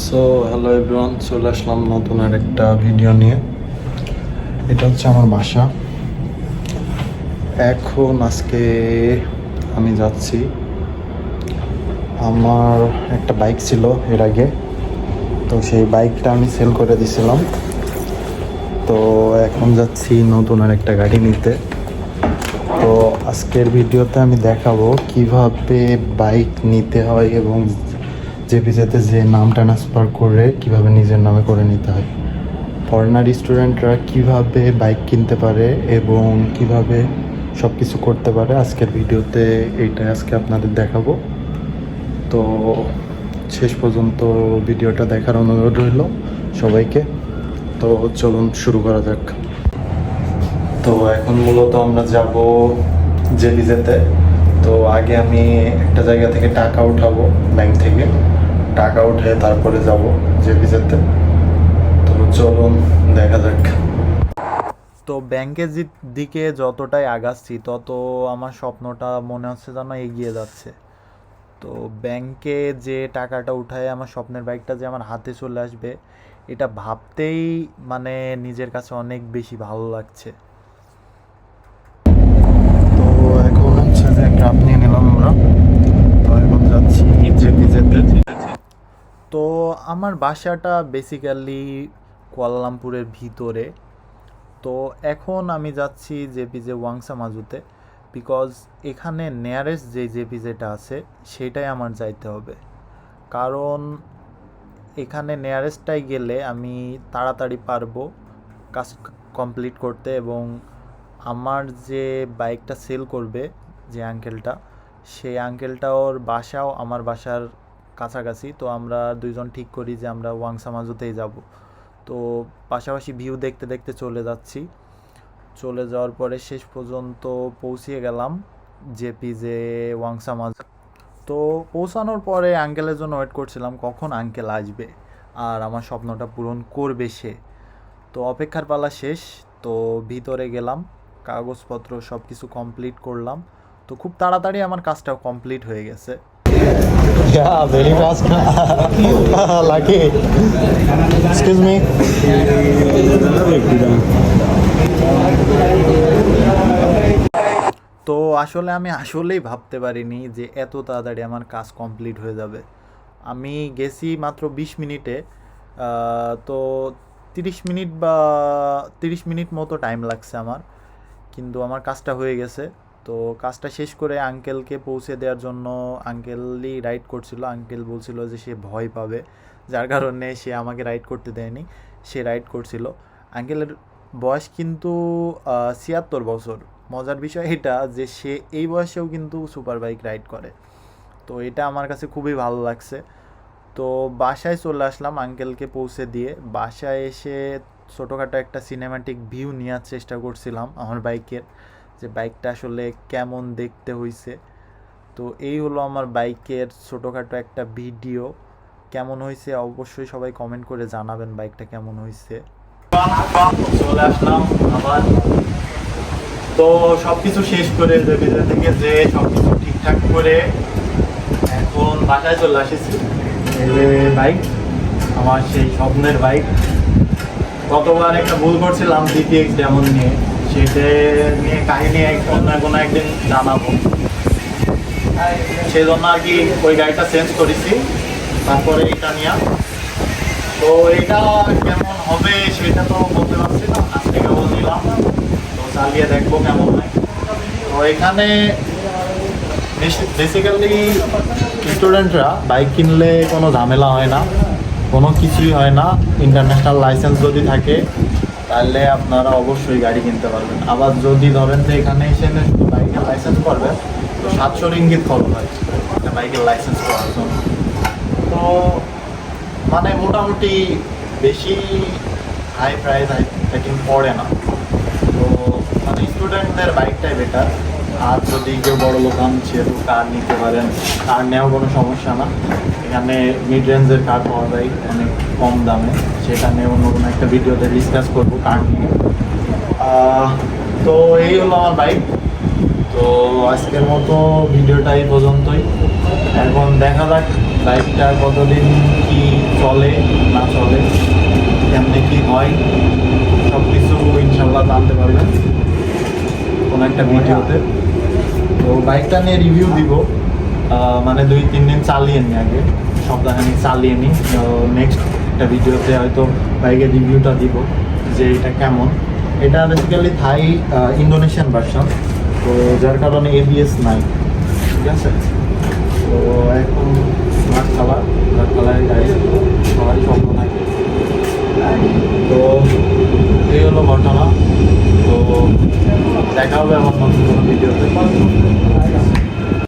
So hello everyone, চলে আসলাম নতুন আর একটা ভিডিও নিয়ে। এটা হচ্ছে আমার বাসা। এখন আজকে আমি যাচ্ছি, আমার একটা বাইক ছিল এর আগে, তো সেই বাইকটা আমি সেল করে দিছিলাম। তো এখন যাচ্ছি নতুন আর একটা গাড়ি নিতে। তো আজকের ভিডিওতে আমি দেখাবো কিভাবে বাইক নিতে হয় এবং জেপিজেতে যে নাম ট্রান্সফার করে কিভাবে নিজের নামে করে নিতে হয়, ফরেনার স্টুডেন্টরা কিভাবে বাইক কিনতে পারে এবং কিভাবে সব কিছু করতে পারে। আজকের ভিডিওতে এইটাই আজকে আপনাদের দেখাবো। তো শেষ পর্যন্ত ভিডিওটা দেখার অনুরোধ রইল সবাইকে। তো চলুন শুরু করা যাক। তো এখন মূলত আমরা যাব জেপিজেতে। তো আগে আমি একটা জায়গা থেকে টাকা উঠাবো, ব্যাংক থেকে টাকা উঠে তারপরে যাব জেপিজেতে। তো চলুন দেখা যাক। তো ব্যাংকের দিকে যতটাই আগাচ্ছি তত আমার স্বপ্নটা মনে হচ্ছে যেন এগিয়ে যাচ্ছে। তো ব্যাংকে যে টাকাটা উঠায় আমার স্বপ্নের বাইকটা যে আমার হাতে চলে আসবে, এটা ভাবতেই মানে নিজের কাছে অনেক বেশি ভালো লাগছে। তো এখন হচ্ছে যে গ্রাফ নিয়ে নিলাম আমরা। তো এখন যাচ্ছি জেপিজেতে। তো আমার বাসাটা বেসিক্যালি কুয়ালালামপুরের ভিতরে। তো এখন আমি যাচ্ছি জেপিজে ওয়াংসা মাজুতে, বিকজ এখানে নিয়ারেস্ট যে জেপিজেটা আছে সেটাই আমার যাইতে হবে। কারণ এখানে নিয়ারেস্টটাই গেলে আমি তাড়াতাড়ি পারবো কাজ কমপ্লিট করতে, এবং আমার যে বাইকটা সেল করবে যে আঙ্কেলটা, সেই আঙ্কেলটা ওর বাসাও আমার বাসার কাছাকাছি। তো আমরা দুইজন ঠিক করি যে আমরা ওয়াংসা মাজুতেই যাব। তো পাশাপাশি ভিউ দেখতে দেখতে চলে যাচ্ছি। চলে যাওয়ার পরে শেষ পর্যন্ত পৌঁছিয়ে গেলাম জেপিজে ওয়াংসা মাজু। তো পৌঁছানোর পরে আঙ্কেলের জন্য ওয়েট করছিলাম কখন আঙ্কেল আসবে আর আমার স্বপ্নটা পূরণ করবে সে। তো অপেক্ষার পালা শেষ। তো ভিতরে গেলাম, কাগজপত্র সব কিছু কমপ্লিট করলাম। তো খুব তাড়াতাড়ি আমার কাজটাও কমপ্লিট হয়ে গেছে। Yeah, very fast. Lucky. Excuse me. তো আসলে আমি আসলেই ভাবতে পারিনি যে এত তাড়াতাড়ি আমার কাজ কমপ্লিট হয়ে যাবে। আমি গেছি মাত্র 20 মিনিটে। তো 30 মিনিট মতো টাইম লাগছে আমার, কিন্তু আমার কাজটা হয়ে গেছে। তো কাজটা শেষ করে আঙ্কেলকে পৌঁছে দেওয়ার জন্য আঙ্কেলই রাইড করছিল। আঙ্কেল বলছিল যে সে ভয় পাবে, যার কারণে সে আমাকে রাইড করতে দেয়নি, সে রাইড করছিল। আঙ্কেলের বয়স কিন্তু 76 বছর। মজার বিষয় এটা যে সে এই বয়সেও কিন্তু সুপার বাইক রাইড করে। তো এটা আমার কাছে খুবই ভালো লাগছে। তো বাসায় চলে আসলাম আঙ্কেলকে পৌঁছে দিয়ে। বাসায় এসে ছোটোখাটো একটা সিনেম্যাটিক ভিউ নেওয়ার চেষ্টা করছিলাম আমার বাইকের, যে বাইকটা আসলে কেমন দেখতে হয়েছে। তো এই হলো আমার বাইকের ছোটোখাটো একটা ভিডিও। কেমন হয়েছে অবশ্যই সবাই কমেন্ট করে জানাবেন বাইকটা কেমন হয়েছে। চলে আসলাম আবার। তো সব কিছু শেষ করে জেপিজে থেকে যে সব কিছু ঠিকঠাক করে এখন বাসায় চলে আসেছি। এই যে বাইক, আমার সেই স্বপ্নের বাইক। গতবার একটা ভুল করছিলাম ডিটিএক্স ডেমন নিয়ে, সেটা নিয়ে কাহিনী অন্য কোনো একদিন জানাবো। সেই জন্য আর কি ওই গাড়িটা চেঞ্জ করেছি, তারপরে এটা নিয়ে। তো এটা কেমন হবে সেটা তো বলতে পারছি না, আজ থেকে নিলাম। তো চালিয়ে দেখবো কেমন হয়। তো এখানে বেসিক্যালি স্টুডেন্টরা বাইক কিনলে কোনো ঝামেলা হয় না, কোনো কিছুই হয় না। ইন্টারন্যাশনাল লাইসেন্স যদি থাকে তাহলে আপনারা অবশ্যই গাড়ি কিনতে পারবেন। আবার যদি ধরেন যে এখানে এসে শুধু বাইকের লাইসেন্স করবেন, তো 700 রিঙ্গিত খরচ হয় একটা বাইকের লাইসেন্স করার জন্য। তো মানে মোটামুটি বেশি হাই প্রাইস হাইকিং পড়ে না। তো মানে স্টুডেন্টদের বাইকটাই বেটার। আর যদি কেউ বড় দোকান সেহেতু কার নিতে পারেন, কার নেওয়ার কোনো সমস্যা না। এখানে মিড রেঞ্জের কার পাওয়া যায় অনেক কম দামে, সেটা নিয়ে অন্য কোনো একটা ভিডিওতে ডিসকাস করবো কার নিয়ে। তো এই হলো আমার বাইক। তো আজকের মতো ভিডিওটা এই পর্যন্তই। এখন দেখা যাক বাইকটা কতদিন কি চলে না চলে, কেমনে কি হয়, সব কিছু ইনশাল্লাহ জানতে পারবেন কোনো একটা ভিডিওতে। তো বাইকটা নিয়ে রিভিউ দিব, মানে 2-3 দিন চালিয়ে নিই, আগে সপ্তাহখানিক চালিয়ে নিই। নেক্সট একটা ভিডিওতে হয়তো বাইকের রিভিউটা দিব যে এটা কেমন। এটা বেসিক্যালি থাই ইন্দোনেশিয়ান ভার্সন, তো যার কারণে ABS নাই, ঠিক আছে। তো এখন স্মার্ট কালারের গাড়ি সবারই স্বপ্ন থাকে। তো এই হলো ঘটনা। তো দেখা হবে আমার নতুন কোনো ভিডিওতে।